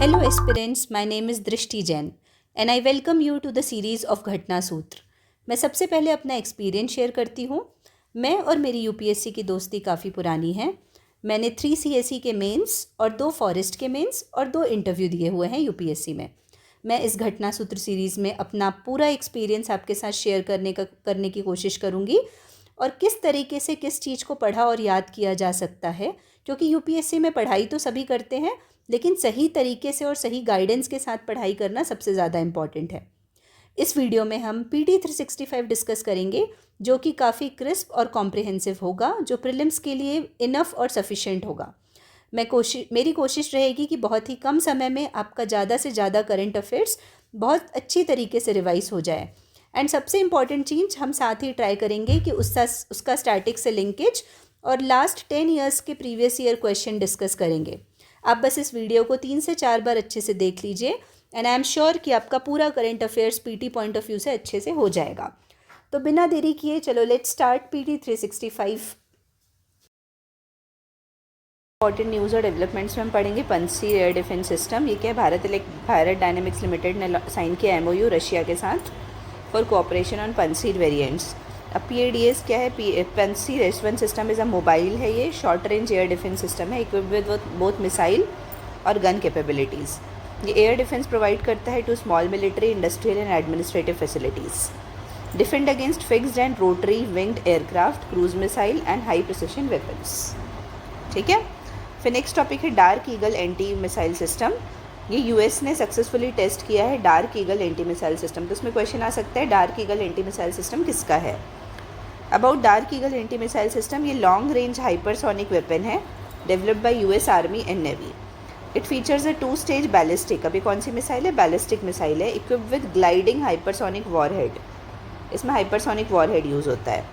Hello aspirants, my name is Drishti Jain and I welcome you to the series of घटना सूत्र। मैं सबसे पहले अपना एक्सपीरियंस शेयर करती हूँ। मैं और मेरी यूपीएससी की दोस्ती काफ़ी पुरानी है। मैंने 3 सीएसई के मेंस और 2 फॉरेस्ट के मेंस और 2 इंटरव्यू दिए हुए हैं यूपीएससी में। मैं इस घटना सूत्र सीरीज़ में अपना पूरा एक्सपीरियंस आपके साथ शेयर करने की कोशिश करूँगी और किस तरीके से किस चीज़ को पढ़ा और याद किया जा सकता है, क्योंकि यूपीएससी में पढ़ाई तो सभी करते हैं लेकिन सही तरीके से और सही गाइडेंस के साथ पढ़ाई करना सबसे ज़्यादा इम्पॉर्टेंट है। इस वीडियो में हम पीटी 365 डिस्कस करेंगे जो कि काफ़ी क्रिस्प और कॉम्प्रिहेंसिव होगा, जो प्रीलिम्स के लिए इनफ और सफिशेंट होगा। मेरी कोशिश रहेगी कि बहुत ही कम समय में आपका ज़्यादा से ज़्यादा करंट अफेयर्स बहुत अच्छी तरीके से रिवाइज हो जाए। एंड सबसे इम्पॉर्टेंट चीज़ हम साथ ही ट्राई करेंगे कि उसका स्टैटिक से लिंकेज और लास्ट 10 ईयर्स के प्रीवियस ईयर क्वेश्चन डिस्कस करेंगे। आप बस इस वीडियो को 3 से 4 बार अच्छे से देख लीजिए एंड आई एम श्योर कि आपका पूरा current affairs PT point of view से अच्छे से हो जाएगा। तो बिना देरी किए चलो let's start PT 365। Important news और डेवलपमेंट्स में हम पढ़ेंगे पंसीर एयर डिफेंस सिस्टम। ये क्या है, भारत डायनेमिक्स लिमिटेड ने साइन किया एमओयू रशिया के साथ for cooperation on Pantsir variants. अब PADS क्या है, Pantsir S1 system is a mobile है, ये short range air defence system है इक्विप्ड विद बोथ मिसाइल और गन कैपेबिलिटीज़। ये एयर डिफेंस प्रोवाइड करता है to small military, industrial and administrative facilities. Defend against fixed and rotary winged aircraft, cruise missile and high precision weapons. ठीक है, फिर next topic है Dark Eagle anti missile system. ये US ने successfully test किया है Dark Eagle anti missile system. तो इसमें क्वेश्चन आ सकता है Dark Eagle anti missile system किसका है। About Dark Eagle anti missile system, ये लॉन्ग रेंज हाइपरसोनिक वेपन है developed by US army and navy. It features a 2-स्टेज बैलिस्टिक, अभी कौन सी मिसाइल है, बैलिस्टिक मिसाइल है, equipped with gliding hypersonic warhead. इसमें हाइपरसोनिक वॉरहेड यूज़ होता है।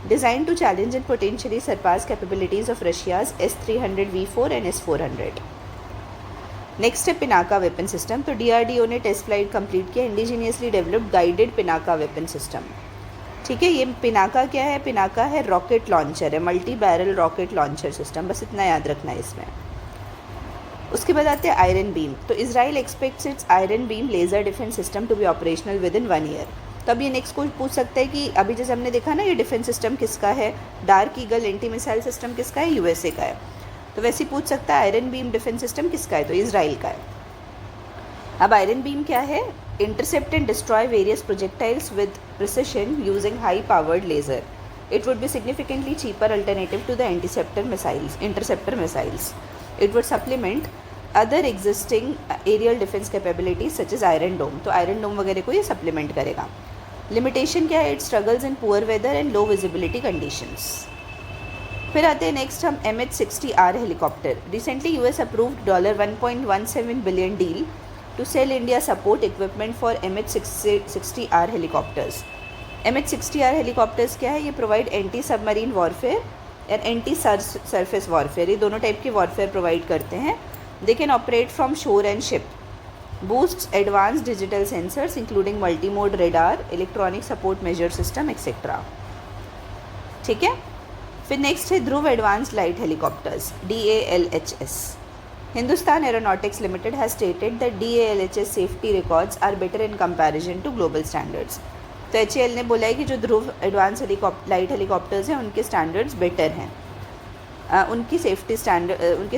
Design to challenge and potentially surpass capabilities of Russia's S-300V4 and S-400। Next है पिनाका वेपन सिस्टम। तो DRDO ने टेस्ट फ्लाइट कंप्लीट किया indigenously developed guided Pinaka weapon system. ठीक है, ये पिनाका क्या है, पिनाका है रॉकेट लॉन्चर है, multi barrel rocket launcher system, बस इतना याद रखना है इसमें। उसके बाद आते हैं आयरन बीम। तो Israel expects its Iron Beam laser defence system to be operational within 1 year. तो अब ये नेक्स्ट कोई पूछ सकता है कि अभी जैसे हमने देखा ना, ये डिफेंस सिस्टम किसका है, Dark Eagle anti missile system किसका है, USA का है। तो वैसे ही पूछ सकता है आयरन बीम डिफेंस सिस्टम किसका है, तो इजराइल का है। अब आयरन बीम क्या है, intercept and destroy various projectiles with precision using high powered laser. It would be significantly cheaper alternative to the interceptor missiles. It would supplement other existing aerial defense capabilities such as Iron Dome. तो Iron Dome वगैरह को ये supplement करेगा। Limitation क्या है, it struggles in poor weather and low visibility conditions. फिर आते हैं नेक्स्ट हम MH-60R helicopter. Recently US approved $1.17 billion deal to sell India support equipment for MH-60R helicopters. MH-60R helicopters क्या है, ये provide anti submarine warfare and anti surface warfare, ये दोनों type की वॉरफेयर प्रोवाइड करते हैं। They can operate from shore and ship, boost advance digital sensors including multi mode radar, electronic support measure system etcetera. ठीक है, फिर next है Dhruv advance light helicopters, DALHS. Hindustan Aeronautics Limited has stated that DALHS safety records are better in comparison to global standards. तो HAL ने बोला है कि जो ध्रुव एडवांस लाइट हेलीकॉप्टर्स हैं उनके स्टैंडर्ड्स बेटर हैं, उनकी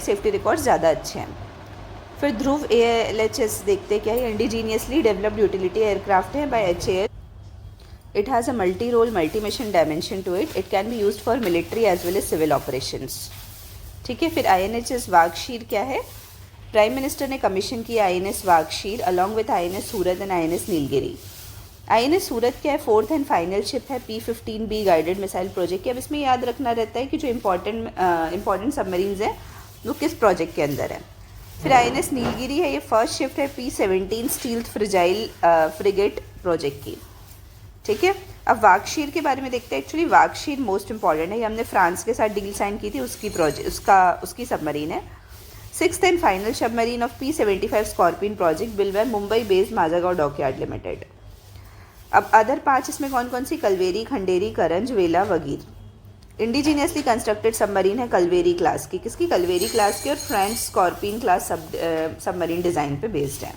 सेफ्टी रिकॉर्ड्स ज़्यादा अच्छे हैं। फिर ध्रुव ALHS देखते क्या है, इंडिजीनियसली डेवलप्ड यूटिलिटी एयरक्राफ्ट है bye HAL. It has a multi-role, multi-mission dimension to it. It can be used for military as well as civil operations. ठीक है, फिर INHS वागशीर क्या है, प्राइम मिनिस्टर ने कमीशन किया INS Vagsheer along with INS Surat and INS Nilgiri. INS सूरत क्या है, 4th and final ship है P-15B गाइडेड मिसाइल प्रोजेक्ट की। अब इसमें याद रखना रहता है कि जो इंपॉर्टेंट सबमरीन्स हैं वो किस प्रोजेक्ट के अंदर है। फिर INS नीलगिरी है, ये फर्स्ट शिफ्ट है P-17 stealth fragile frigate project की। ठीक है, अब वागशीर के बारे में देखते हैं। एक्चुअली वागशीर मोस्ट इंपॉर्टेंट है, ये हमने फ्रांस के साथ डील साइन की थी, उसकी सबमरीन है। 6th and final submarine of P-75 Scorpion project build by Mumbai based Mazagaon dockyard limited. अब अदर 5 इसमें कौन कौन सी, कलवेरी, खंडेरी, करंज, वेला, वगीर। इंडिजीनियसली कंस्ट्रक्टेड सबमरीन है कलवेरी क्लास की, किसकी? कलवेरी क्लास की, और French Scorpene class submarine design पे बेस्ड है।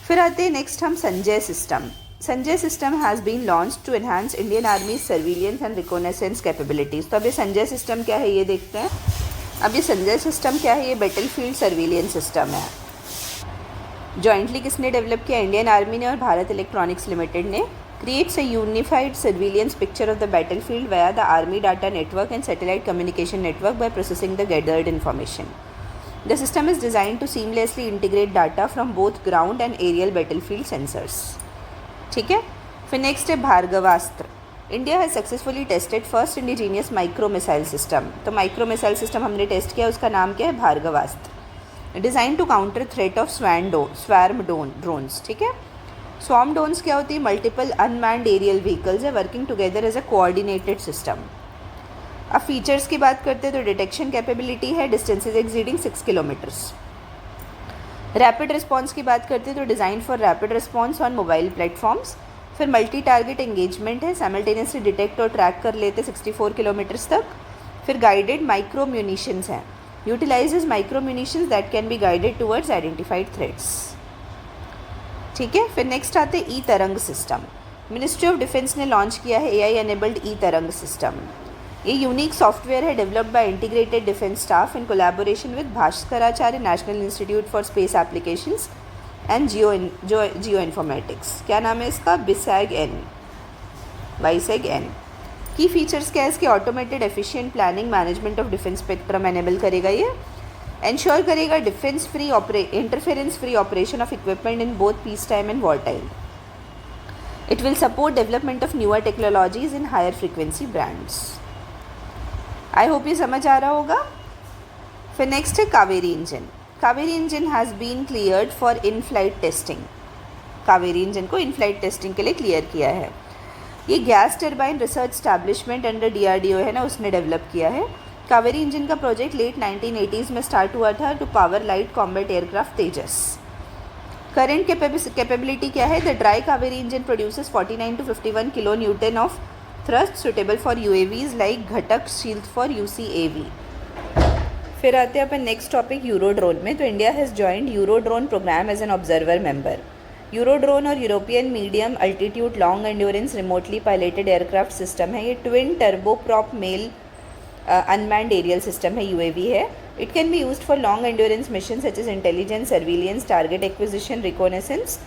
फिर आते हैं नेक्स्ट हम Sanjay system. Sanjay system has been launch to enhance Indian army surveillance and reconnaissance capabilities. तो अब ये संजय सिस्टम क्या है ये देखते हैं। अब ये संजय सिस्टम क्या है? ये बैटलफील्ड सर्विलियंस सिस्टम है। जॉइंटली किसने डेवलप किया? इंडियन आर्मी ने और भारत इलेक्ट्रॉनिक्स लिमिटेड ने। Creates a unified surveillance picture of the battlefield via the army data network and satellite communication network by processing the gathered information. The system is designed to seamlessly integrate data from both ground and aerial battlefield sensors. ठीक है। फिर next है Bhargavastra. India has successfully tested first indigenous micro missile system. तो micro missile system हमने test किया, उसका नाम क्या है? Bhargavastra. Design to counter threat of swarm drones. ठीक है। स्वॉर्म ड्रोन्स क्या होती है? मल्टीपल अनमैन्ड एरियल व्हीकल्स है working together as a coordinated system. अब फीचर्स की बात करते हैं तो डिटेक्शन कैपेबिलिटी है distances exceeding 6 kilometres. Rapid response की बात करते हैं तो design for rapid response on mobile platforms. फिर मल्टी टारगेट एंगेजमेंट है, साइमल्टेनियसली डिटेक्ट और ट्रैक कर लेते 64 किलोमीटर्स तक। फिर गाइडेड माइक्रो म्यूनिशंस हैं, utilises micro munitions that can be guided towards identified threats. ठीक है। फिर नेक्स्ट आते ई तरंग सिस्टम। मिनिस्ट्री ऑफ डिफेंस ने लॉन्च किया है AI एनेबल्ड ई तरंग सिस्टम। ये यूनिक सॉफ्टवेयर है developed bye integrated defence staff in collaboration with Bhaskaracharya national institute for space applications and geo informatics. क्या नाम है इसका? वाईसैग-N। की फीचर्स क्या है इसके? Automated efficient planning management of defence spectrum enable करेगा ये। एंश्योर करेगा interference free operation of equipment in both peace time and war time. It will support development of newer technologies in higher frequency brands. I hope ये समझ आ रहा होगा। फिर next है Kaveri engine. Kaveri engine has been cleared for in flight testing. Kaveri engine को in flight testing के लिए क्लियर किया है। ये gas turbine research establishment under DRDO है ना, उसने डेवलप किया है। कावेरी इंजन का प्रोजेक्ट लेट 1980s में स्टार्ट हुआ था to power light combat aircraft Tejas. Current capability क्या है? The dry Kaveri engine produces 49 to 51 kilo newton of thrust suitable for UAVs like Ghatak shield for UCAV। फिर आते हैं अपन नेक्स्ट टॉपिक यूरोड्रोन में। तो India has joined Eurodrone programme as an observer member. Eurodrone और European medium altitude long endurance remotely piloted aircraft system है। ये twin turboprop MALE unmanned aerial system है, UAV है। It can be used for long endurance mission such as intelligence, surveillance, target acquisition, reconnaissance,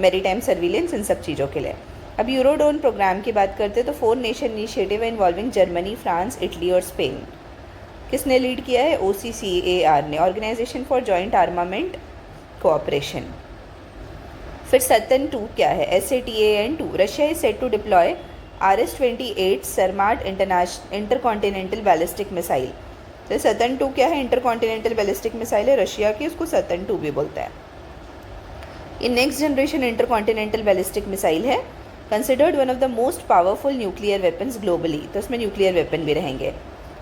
maritime surveillance, इन सब चीज़ों के लिए। अब यूरोड्रोन प्रोग्राम की बात करते हैं तो 4 नेशन इनिशिएटिव है इन्वॉल्विंग जर्मनी, फ्रांस, इटली और स्पेन। किसने लीड किया है? OCCAR ने, organisation for joint armament cooperation. फिर सतन 2 क्या है? SATAN-2। Russia is set to deploy RS-28 Sarmat intercontinental ballistic missile. तो सतन 2 क्या है? इंटरकॉन्टिनेंटल बैलिस्टिक मिसाइल है रशिया की, उसको सतन 2 भी बोलता है। ये next generation intercontinental ballistic missile है, considered one of the most powerful nuclear weapons globally. तो इसमें न्यूक्लियर वेपन भी रहेंगे।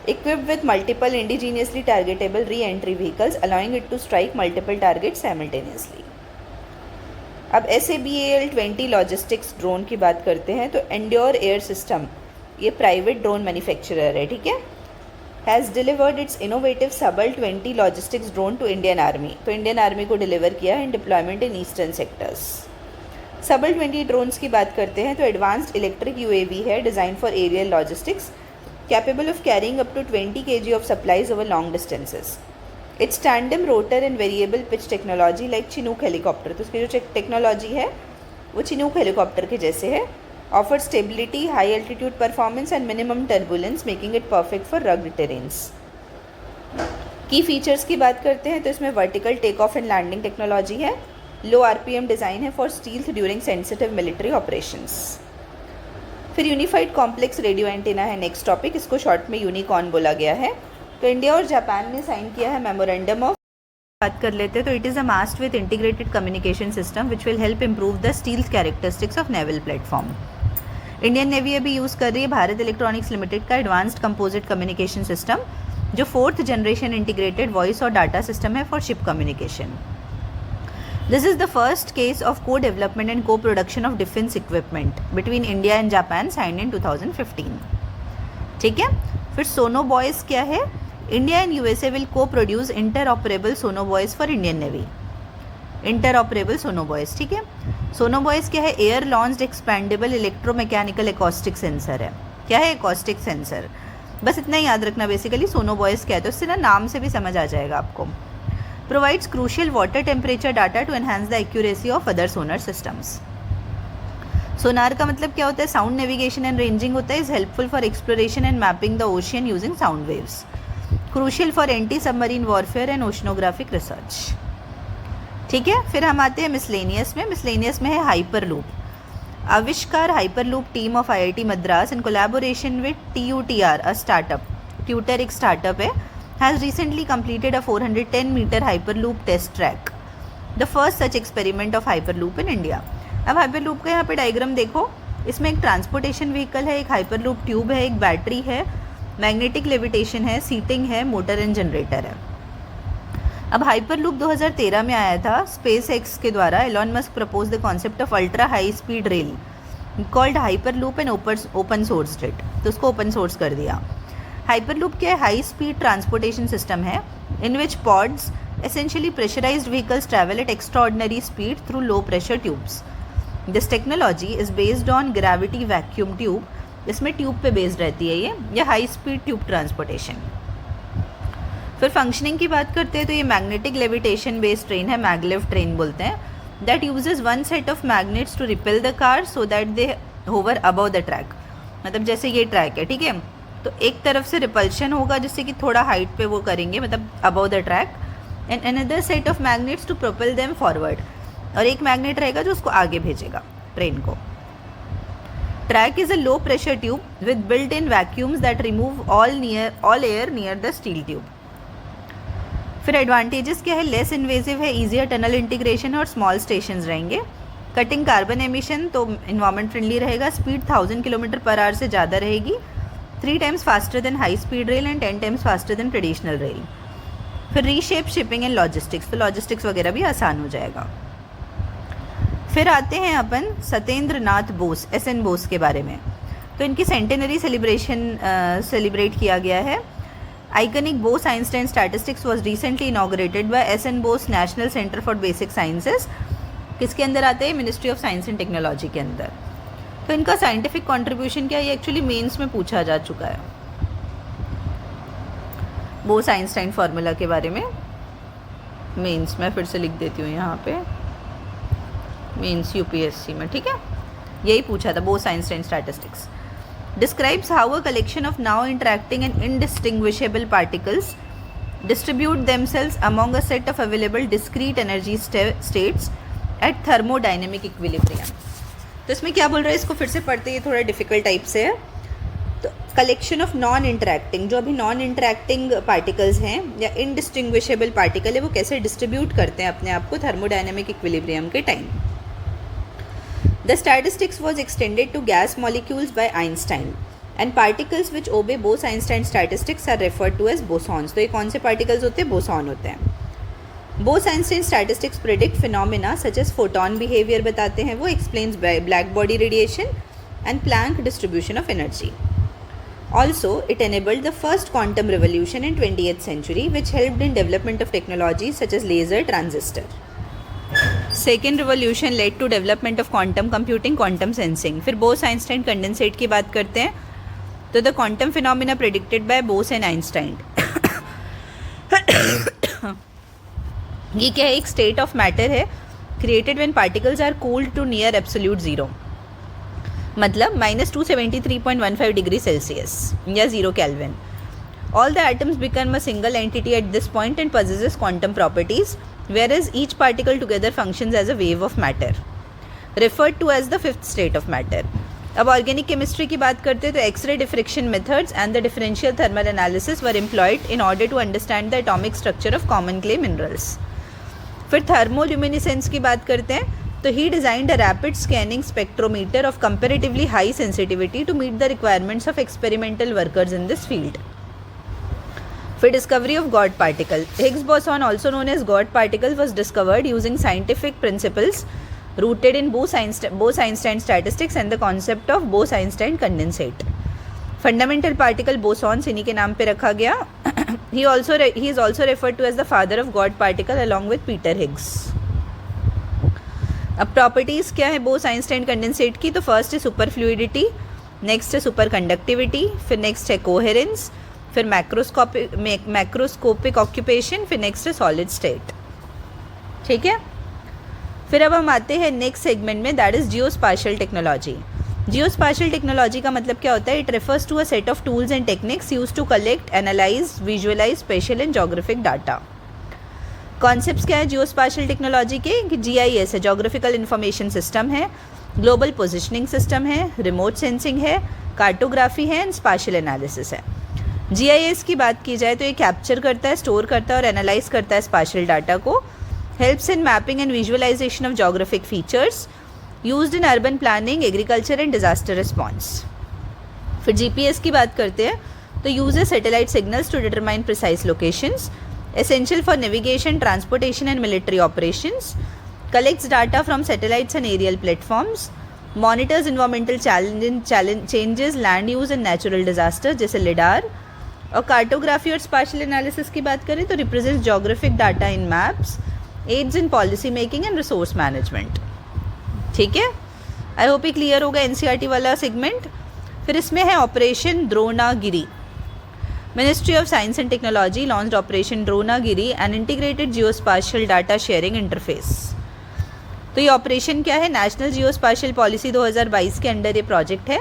Equipped with multiple indigenously targetable re entry vehicles allowing it to strike multiple target simultaneously. अब SABAL-20 logistics drone की बात करते हैं तो एंड्योर एयर सिस्टम, ये प्राइवेट ड्रोन मैन्युफैक्चरर है, ठीक है, has delivered its innovative SABAL-20 logistics drone to Indian army. तो इंडियन आर्मी को डिलीवर किया है in deployment in eastern sectors. SABAL-20 drones की बात करते हैं तो एडवांस्ड इलेक्ट्रिक UAV है design for aerial logistics, capable of carrying up to 20 kg of supplies over long distances. It's tandem rotor and variable pitch technology like Chinook helicopter. तो उसकी जो technology है वो चिनूक हेलीकॉप्टर के जैसे है। Offer stability, high altitude performance and minimum turbulence, making it perfect for rugged terrains. Key features की बात करते हैं तो इसमें vertical take off and landing technology है, लो RPM डिज़ाइन है for stealth during sensitive military operations. फिर unified complex radio antenna है नेक्स्ट टॉपिक, इसको शॉर्ट में यूनिकॉर्न बोला गया है। तो इंडिया और जापान ने साइन किया है मेमोरेंडम ऑफ, बात कर लेते हैं तो it is a mast with integrated communication system which will help improve the stealth characteristics of naval platform. Indian navy अभी यूज़ कर रही है भारत इलेक्ट्रॉनिक्स लिमिटेड का एडवांस्ड कंपोजिट कम्युनिकेशन सिस्टम, जो 4th जनरेशन इंटीग्रेटेड वॉइस और data system है for ship communication. This is the first case of co-development and co-production of defense equipment between India and Japan signed in 2015. ठीक है। फिर sonobuoys क्या है, India and USA will co produce interoperable sonobuoys for Indian navy, interoperable sonobuoys, ठीक है। Sonobuoys क्या है, air launched expendable electromechanical acoustic sensor है। क्या है, एकॉस्टिक सेंसर, बस इतना ही याद रखना बेसिकली सोनोबॉयज़ क्या है, तो इससे ना नाम से भी समझ आ जाएगा आपको। Provides crucial water temperature data to enhance the accuracy of other sonar systems. Sonar का मतलब क्या होता है, साउंड नेविगेशन एंड रेंजिंग होता है, is helpful for exploration and mapping the ocean using sound waves, crucial for anti submarine warfare and oceanographic research, ठीक है। फिर हम आते हैं मिसलेनियस में। मिसलेनियस में है hyperloop. Avishkar hyperloop team of IIT Madras in collaboration with TUTR, a startup, TuTr एक स्टार्टअप है, has recently completed a 410 metre hyperloop test track, the first such experiment of hyperloop in India. अब hyperloop का यहाँ पे diagram देखो, इसमें एक transportation vehicle है, एक हाइपरलूप ट्यूब है, एक बैटरी है, मैग्नेटिक लेविटेशन है, सीटिंग है, मोटर एंड जनरेटर है। अब हाइपरलूप 2013 में आया था स्पेस एक्स के द्वारा। Elon Musk propose the concept of ultra high speed rail called hyperloop and open source it, तो उसको ओपन सोर्स कर दिया। हाइपरलूप क्या है, हाई स्पीड ट्रांसपोर्टेशन सिस्टम है in which pods essentially pressurised vehicles travel at extraordinary speed through low pressure tubes. This technology is based on gravity vacuum tube, इसमें tube पे based रहती है ये, या हाई स्पीड ट्यूब ट्रांसपोर्टेशन। फिर functioning की बात करते हैं तो ये मैग्नेटिक लेविटेशन बेस्ड ट्रेन है, मैगलेव ट्रेन बोलते हैं, that uses one set of magnets to repel the car so that they hover above the track. मतलब जैसे ये ट्रैक है, ठीक है, तो एक तरफ से रिपल्शन होगा जिससे कि थोड़ा हाइट पे वो करेंगे, मतलब above the track, and another set of magnets to propel them forward, और एक मैग्नेट रहेगा जो उसको आगे भेजेगा ट्रेन को। Track is a low pressure tube with built in vacuums that remove all air near the steel tube. फिर advantages क्या है, लेस इन्वेजिव है, ईजियर टनल इंटीग्रेशन और स्मॉल स्टेशन रहेंगे, कटिंग कार्बन एमिशन, तो इन्वायरमेंट फ्रेंडली रहेगा, speed 1000 km/h से ज़्यादा रहेगी, 3 times faster than high speed rail and 10 times faster than traditional rail. फिर रीशेप शिपिंग एंड लॉजिस्टिक्स, तो लॉजिस्टिक्स वगैरह भी आसान हो जाएगा। फिर आते हैं अपन सत्येंद्र नाथ बोस, SN बोस के बारे में। तो इनकी सेंटेनरी सेलिब्रेट किया गया है। Iconic Bose Einstein statistics was recently inaugurated bye SN Bose national centre for basic sciences, किसके अंदर आते हैं, ministry of science and technology के अंदर। तो इनका साइंटिफिक कंट्रीब्यूशन क्या है, ये एक्चुअली मेंस में पूछा जा चुका है, बोस आइंस्टाइन फार्मूला के बारे में मेंस में, फिर से लिख देती हूँ यहाँ पे, मेंस UPSC में, ठीक है, यही पूछा था, Bose Einstein statistics. Describes how a collection of now interacting and indistinguishable particles distribute themselves among a set of available discrete energy states at thermodynamic equilibrium। तो इसमें क्या बोल रहा है, इसको फिर से पढ़ते, ये थोड़ा डिफिकल्ट टाइप से है। तो कलेक्शन ऑफ नॉन इंटरैक्टिंग, जो अभी नॉन इंटरैक्टिंग पार्टिकल्स हैं या इनडिस्टिंग्विशेबल पार्टिकल है, वो कैसे डिस्ट्रीब्यूट करते हैं अपने आप को थर्मोडायनेमिक इक्विलिब्रियम के time. The statistics was extended to gas molecules by Einstein and particles which obey Bose-Einstein statistics are referred to as bosons। तो ये कौन से particles होते हैं, boson होते हैं। Bose-Einstein statistics predict phenomena such as photon behavior बताते हैं, वो explains black body radiation and Planck distribution of energy। Also, it enabled the first quantum revolution in 20th century which helped in development of technologies such as laser transistor। Second revolution led to development of quantum computing, quantum sensing. फिर Bose Einstein condensate की बात करते हैं, तो the quantum phenomena predicted by Bose and Einstein. ये क्या है, एक स्टेट ऑफ मैटर है created when particles are cooled to near absolute zero, मतलब -273.15 डिग्री सेल्सियस या 0 kelvin. All the atoms become a single entity at this point and possesses quantum properties, whereas each particle together functions as a wave of matter, referred to as the fifth state of matter। अब organic chemistry की बात करते हैं तो X ray diffraction methods and the differential thermal analysis were employed in order to understand the atomic structure of common clay minerals. फिर thermoluminescence की बात करते हैं तो he designed a rapid scanning spectrometer of comparatively high sensitivity to meet the requirements of experimental workers in this field. फिर discovery of God particle, Higgs boson also known as God particle was discovered using scientific principles rooted in Bose-Einstein statistics and the concept of Bose-Einstein condensate। Fundamental particle bosons इन्हीं के नाम पे रखा गया. he is also referred to as the father of God particle along with Peter Higgs. अब properties क्या है Bose Einstein condensate की? तो फर्स्ट है सुपर फ्लूइडिटी, नेक्स्ट है सुपर कंडक्टिविटी, फिर नेक्स्ट है कोहेरेंस, फिर मैक्रोस्कोपिक ऑक्यूपेशन, फिर नेक्स्ट है सॉलिड स्टेट. ठीक है. फिर अब हम आते हैं नेक्स्ट सेगमेंट में, that is geospatial technology. Geospatial technology का मतलब क्या होता है? It refers to a set of tools and techniques use to collect, analyse, visualise special and geographic data. Concepts क्या है जियोस्पाशियल टेक्नोलॉजी के? कि GIS है, जोग्राफिकल इंफॉर्मेशन सिस्टम है, ग्लोबल पोजिशनिंग सिस्टम है, रिमोट सेंसिंग है, कार्टोग्राफी है एंड स्पाशियल एनालिसिस है. GIS की बात की जाए तो ये कैप्चर करता है, स्टोर करता है और एनालाइज करता है स्पाशियल डाटा को. Helps in mapping and visualisation of geographic features used in urban planning, agriculture and disaster response. फिर GPS की बात करते हैं तो uses satellite signals to determine precise locations, essential for navigation, transportation and military operations, collects data from satellites and aerial platforms, monitors environmental changes, land use and natural disasters जैसे LIDAR. और cartography और spatial analysis की बात करें तो represents geographic data in maps, aids in policy making and resource management. ठीक है. I hope ये क्लियर होगा NCERT वाला सेगमेंट. फिर इसमें है operation Dronagiri. Ministry of Science and Technology launched Operation Dronagiri, an integrated geospatial data sharing interface. तो ये ऑपरेशन क्या है? नेशनल जियोस्पाशियल पॉलिसी 2022 के अंडर ये प्रोजेक्ट है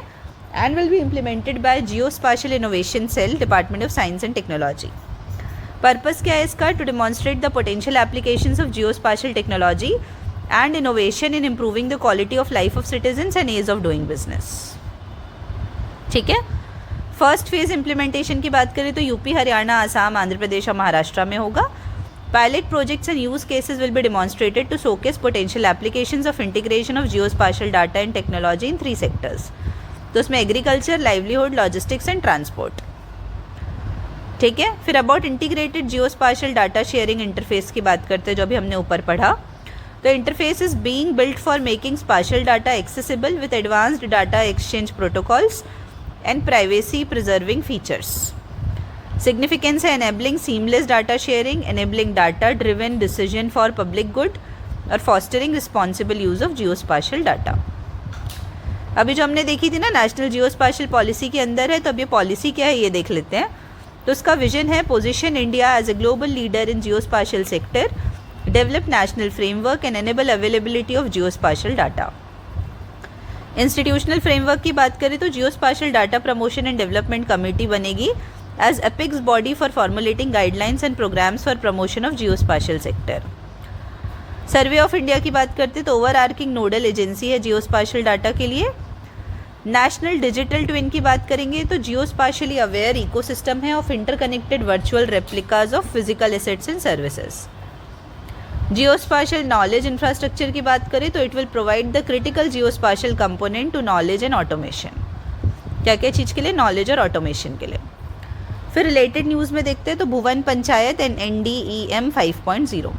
and will be implemented by geospatial innovation cell, department of science and technology. Purpose क्या है इसका? To demonstrate the potential applications of geospatial technology and innovation in improving the quality of life of citizens and ease of doing business. ठीक है. First phase implementation की बात करें तो यूपी, हरियाणा, आसाम, आंध्र प्रदेश और महाराष्ट्र में होगा. Pilot projects and use cases will be demonstrated to showcase potential applications of integration of geospatial data and technology in 3 sectors. तो उसमें agriculture, livelihood, logistics and transport. ठीक है. फिर about integrated geospatial data sharing interface की बात करते हैं जो अभी हमने ऊपर पढ़ा. तो interface is being built for making spatial data accessible with advanced data exchange protocols and privacy preserving features. Significance है enabling seamless data sharing, enabling data driven decision for public good और fostering responsible use of geospatial data. अभी जो हमने देखी थी ना national जियोस्पाशियल policy के अंदर है, तो अब ये पॉलिसी क्या है ये देख लेते हैं. तो उसका विजन है position India as a global leader in geospatial sector, develop national framework and enable availability of geospatial data. Institutional framework की बात करें तो geospatial data promotion and development committee बनेगी as apex body for formulating guidelines and programmes for promotion of geospatial sector. Survey of India की बात करते तो over arcing nodal agency है जियोस्पाशियल डाटा के लिए. नेशनल डिजिटल ट्विन की बात करेंगे तो जियोस्पाशियली अवेयर इकोसिस्टम है of interconnected virtual replicas of physical assets and services. Geospatial knowledge infrastructure की बात करें तो it will provide the critical geospatial component to knowledge and automation. क्या क्या चीज़ के लिए? नॉलेज और ऑटोमेशन के लिए. फिर रिलेटेड न्यूज़ में देखते हैं तो Bhuvan Panchayat and NDEM 5.0.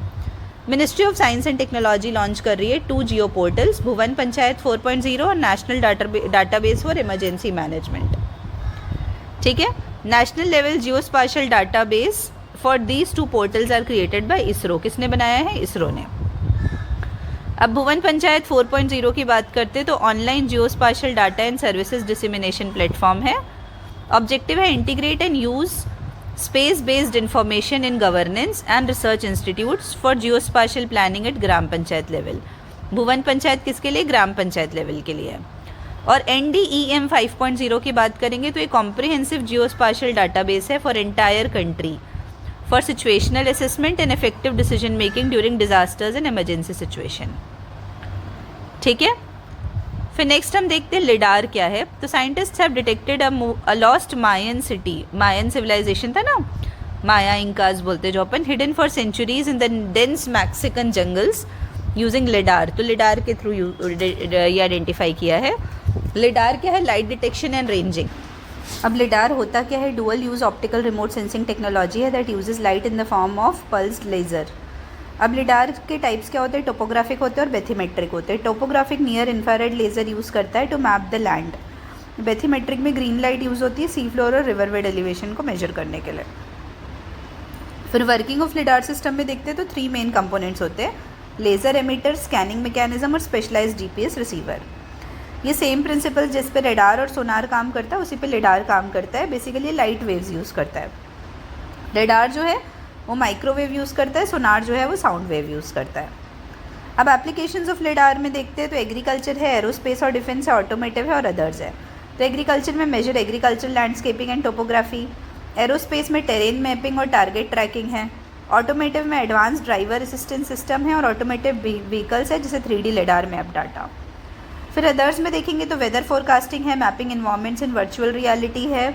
Ministry of science and technology launch कर रही है 2 जियो पोर्टल्स, भुवन पंचायत 4.0 और national database for emergency management. ठीक है. National level geospatial database for these 2 portals are created by ISRO. किसने बनाया है? इसरो ने. अब भुवन पंचायत 4.0 की बात करते तो online geospatial data and services dissemination platform है. ऑब्जेक्टिव है integrate and use space based information in governance and research institutes for geospatial planning at gram panchayat level. Bhuvan Panchayat किसके लिए? ग्राम पंचायत लेवल के लिए. और NDEM 5.0 की बात करेंगे तो एक कॉम्प्रिहेंसिव जियोस्पाशियल डाटाबेस है for entire country for situational assessment and effective decision making during disasters and emergency situation. ठीक है. फिर नेक्स्ट हम देखते हैं लिडार क्या है. तो scientist have detected a lost Mayan city. Mayan civilisation था ना, माया इंकाज बोलते जो अपन, hidden for centuries in the dense Mexican jungles using lidar. तो लिडार के थ्रू ये आइडेंटिफाई किया है. लिडार क्या है? Light detection and ranging. अब लिडार होता क्या है? Dual use optical remote sensing technology है that uses light in the form of pulsed laser. अब लिडार के टाइप्स क्या होते हैं? टोपोग्राफिक होते हैं और बेथीमेट्रिक होते हैं. Topographic near infrared laser use करता है टू मैप द लैंड. बेथीमेट्रिक में ग्रीन लाइट यूज़ होती है सी फ्लोर और रिवर बेड एलिवेशन को मेजर करने के लिए। फिर वर्किंग ऑफ लिडार सिस्टम में देखते हैं तो 3 मेन कंपोनेंट्स होते हैं, लेज़र एमिटर, स्कैनिंग मैकेनिज्म और स्पेशलाइज्ड जीपीएस रिसीवर। ये सेम प्रिंसिपल जिस पे रेडार और सोनार काम करता है उसी पे लिडार काम करता है। बेसिकली लाइट वेव्स यूज़ करता है। रेडार जो है वो माइक्रोवेव यूज़ करता है, सोनार जो है वो साउंड वेव यूज़ करता है। अब एप्लीकेशंस ऑफ लिडार में देखते हैं तो एग्रीकल्चर है, एरोस्पेस और डिफेंस है, ऑटोमेटिव है और अदर्स है। तो एग्रीकल्चर में major agriculture landscaping and topography, aerospace में टेरेन मैपिंग और टारगेट ट्रैकिंग है, ऑटोमेटिव में एडवांस ड्राइवर असिस्टेंस सिस्टम है और ऑटोमेटिव व्हीकल्स है जैसे 3D लिडार मैप डाटा। फिर अदर्स में देखेंगे तो वेदर फोरकास्टिंग है, mapping environments in virtual reality है।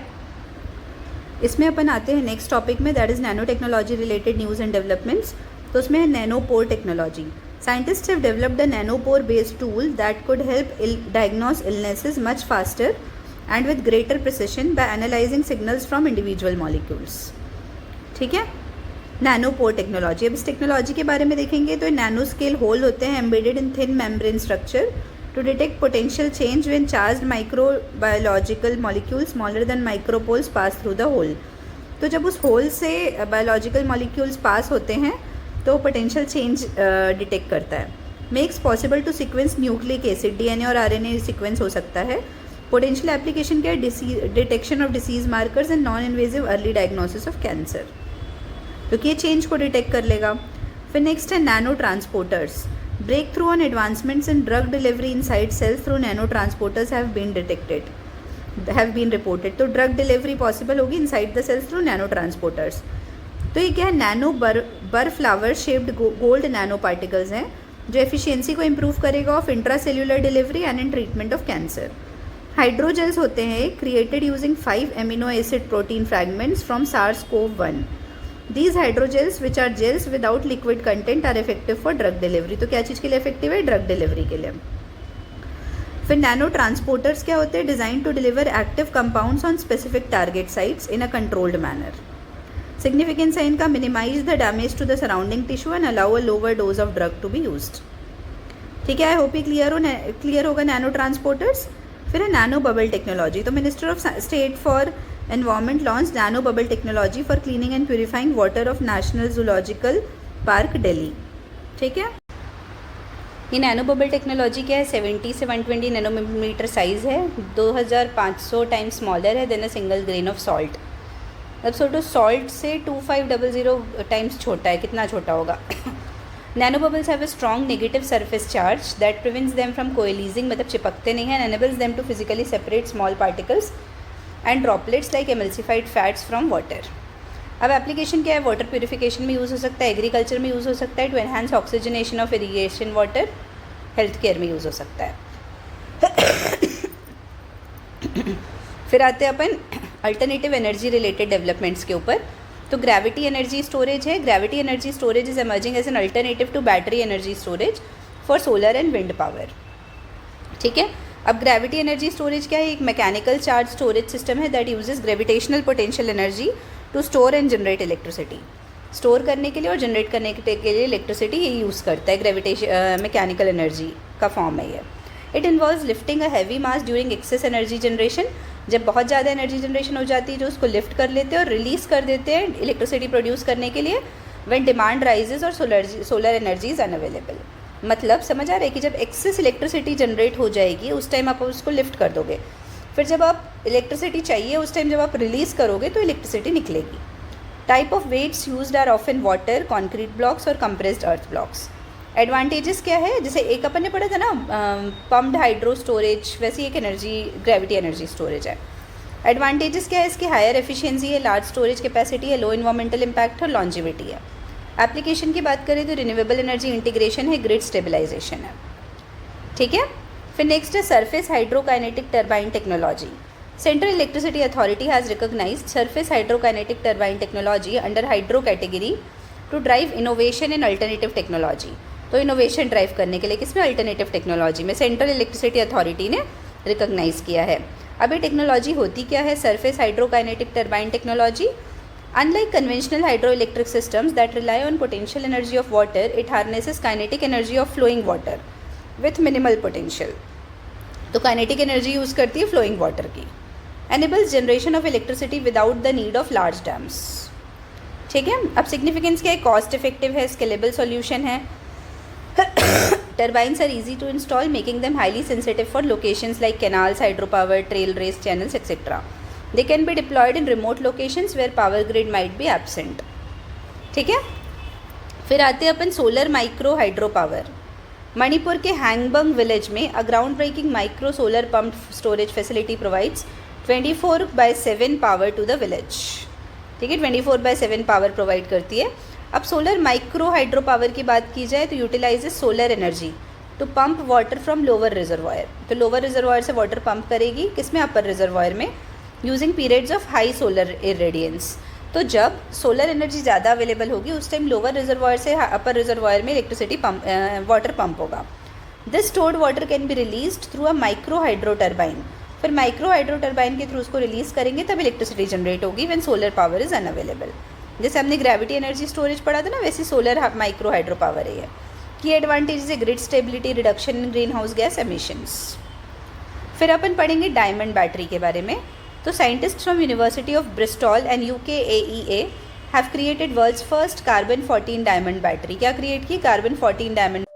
इसमें अपन आते हैं नेक्स्ट टॉपिक में, that is nanotechnology related news and developments. तो उसमें है nanopore technology. Scientists have developed a nanopore-based tool that could help diagnose illnesses much faster and with greater precision by analyzing signals from individual molecules. ठीक है, nanopore technology. अब इस technology के बारे में देखेंगे तो नैनो स्केल होल होते हैं embedded in thin membrane structure to detect potential change when charged microbiological molecule smaller than micropores pass through the hole. तो जब उस होल से बायोलॉजिकल मॉलिक्यूल्स पास होते हैं तो पोटेंशियल चेंज डिटेक्ट करता है। Makes possible to sequence nucleic acid, DNA और आरएनए सीक्वेंस हो सकता है। पोटेंशियल एप्लीकेशन क्या है, detection of disease markers and non invasive early diagnosis of cancer, क्योंकि ये चेंज को डिटेक्ट कर लेगा। फिर नेक्स्ट है nano transporters. Breakthrough on advancements in drug delivery inside cells through nano transporters have been reported. तो drug delivery possible होगी inside the cells through nano transporters. तो ये क्या है, nano bur flower shaped gold nano particles हैं जो efficiency को improve करेगा of intracellular delivery and in treatment of cancer. Hydrogels होते हैं created using 5 amino acid protein fragments from SARS-CoV-1। These हाइड्रोजेल्स which are gels without liquid content are effective for drug delivery. तो क्या चीज़ के लिए effective है, drug delivery के लिए। फिर नैनो ट्रांसपोर्टर्स क्या होते हैं, design to deliver active compounds on specific target sites in a controlled manner. Significance है इनका, minimise the damage to the surrounding tissue and allow a lower dose of drug to be used. ठीक है, I hope ये clear होगा nano transporters. फिर है nano bubble technology. तो minister of state for environment launch nano bubble technology for cleaning and purifying water of national zoological park Delhi. ठीक है, ये नैनो बबल टेक्नोलॉजी क्या है, 70 से 120 नैनोमीटर साइज़ है, 2500 टाइम्स स्मॉलर है than a single grain of salt. अब सोचो सॉल्ट से 2500 टाइम्स छोटा है, कितना छोटा होगा। Nano bubbles have a strong negative surface charge that prevents them from coalescing, मतलब चिपकते नहीं हैं, and enables them to physically separate small particles and droplets like emulsified fats from water. अब एप्लीकेशन क्या है, वाटर प्यूरिफिकेशन में use हो सकता है, एग्रीकल्चर में यूज़ हो सकता है, to enhance oxygenation of irrigation water, health care में यूज़ हो सकता है। फिर आते हैं अपन अल्टरनेटिव एनर्जी रिलेटेड डेवलपमेंट्स के ऊपर। तो ग्रेविटी एनर्जी स्टोरेज है। Gravity energy storage is emerging as an alternative to battery energy storage for solar and wind power. ठीक है, अब ग्रेविटी एनर्जी स्टोरेज क्या है, एक मैकेनिकल चार्ज स्टोरेज सिस्टम है that uses gravitational potential energy to store and generate electricity. Store करने के लिए और जनरेट करने के लिए इलेक्ट्रिसिटी ये यूज़ करता है, ग्रेविटेशन मैकेनिकल एनर्जी का फॉर्म है ये। It involves lifting a heavy mass during excess energy generation, जब बहुत ज़्यादा एनर्जी जनरेशन हो जाती है जो उसको लिफ्ट कर लेते हैं और रिलीज़ कर देते हैं इलेक्ट्रिसिटी प्रोड्यूस करने के लिए, व्हेन डिमांड राइजेज और सोलर एनर्जी इज़ अनअवेलेबल। मतलब समझ आ रहा है कि जब एक्सेस इलेक्ट्रिसिटी जनरेट हो जाएगी उस टाइम आप उसको लिफ्ट कर दोगे, फिर जब आप इलेक्ट्रिसिटी चाहिए उस टाइम जब आप रिलीज़ करोगे तो इलेक्ट्रिसिटी निकलेगी। Type of weights used are of in water, concrete blocks और कंप्रेस्ड अर्थ ब्लॉक्स। एडवांटेजेस क्या है, जैसे एक अपन ने पढ़ा था ना पम्प्ड हाइड्रो स्टोरेज, वैसी एक एनर्जी ग्रेविटी एनर्जी स्टोरेज है। एडवांटेजेस क्या है इसकी, हायर एफिशिएंसी है, लार्ज स्टोरेज कैपेसिटी है, लो इन्वायरमेंटल इम्पैक्ट और लॉन्जिविटी है। एप्लीकेशन की बात करें तो रिन्यूएबल एनर्जी इंटीग्रेशन है, ग्रिड स्टेबलाइजेशन है। ठीक है, फिर नेक्स्ट है surface hydrokinetic turbine technology. Central electricity authority has recognised surface hydrokinetic turbine technology under hydro category to drive innovation in alternative technology. तो इनोवेशन ड्राइव करने के लिए किसमें, अल्टरनेटिव टेक्नोलॉजी में सेंट्रल इलेक्ट्रिसिटी अथॉरिटी ने रिकॉग्नाइज़ किया है। अब ये टेक्नोलॉजी होती क्या है, surface hydrokinetic turbine technology. Unlike conventional hydroelectric systems that rely on potential energy of water, it harnesses kinetic energy of flowing water with minimal potential. तो काइनेटिक एनर्जी यूज़ करती है फ्लोइंग वाटर की। Enables generation of electricity without the need of large dams. ठीक है, अब significance क्या है, cost effective है, स्केलेबल सॉल्यूशन है, turbines are easy to install making them highly sensitive for locations like canals, hydro power, trail race channels etcetera. They can be deployed in remote locations where power grid might be absent. ठीक है, फिर आते हैं अपन solar micro hydro power. Manipur के Haengbung village में a ground breaking micro solar pump storage facility provides 24/7 power to the village. ठीक है, 24/7 पावर प्रोवाइड करती है। अब सोलर माइक्रो हाइड्रो पावर की बात की जाए तो utilises solar energy to pump water from lower reservoir. तो लोअर रिजर्वायर से वाटर पंप करेगी किसमें, अपर रिजर्वायर में, using periods of high solar irradiance. तो जब सोलर एनर्जी ज़्यादा अवेलेबल होगी उस टाइम लोअर रिजर्वायर से अपर रिजर्वायर में इलेक्ट्रिसिटी वाटर पंप होगा। This stored water can be released through a micro hydro turbine. फिर माइक्रो हाइड्रो टर्बाइन के थ्रू उसको रिलीज़ करेंगे तब इलेक्ट्रिसिटी जनरेट होगी when solar power is unavailable. जैसे हमने ग्रेविटी एनर्जी स्टोरेज पढ़ा था ना, वैसे सोलर माइक्रो हाइड्रो पावर है। की एडवांटेज है grid stability, reduction in greenhouse gas emissions. फिर अपन पढ़ेंगे डायमंड बैटरी के बारे में। तो scientist from university of Bristol एंड UKAEA have created world's first carbon 14 diamond battery. क्या क्रिएट की, कार्बन 14 डायमंड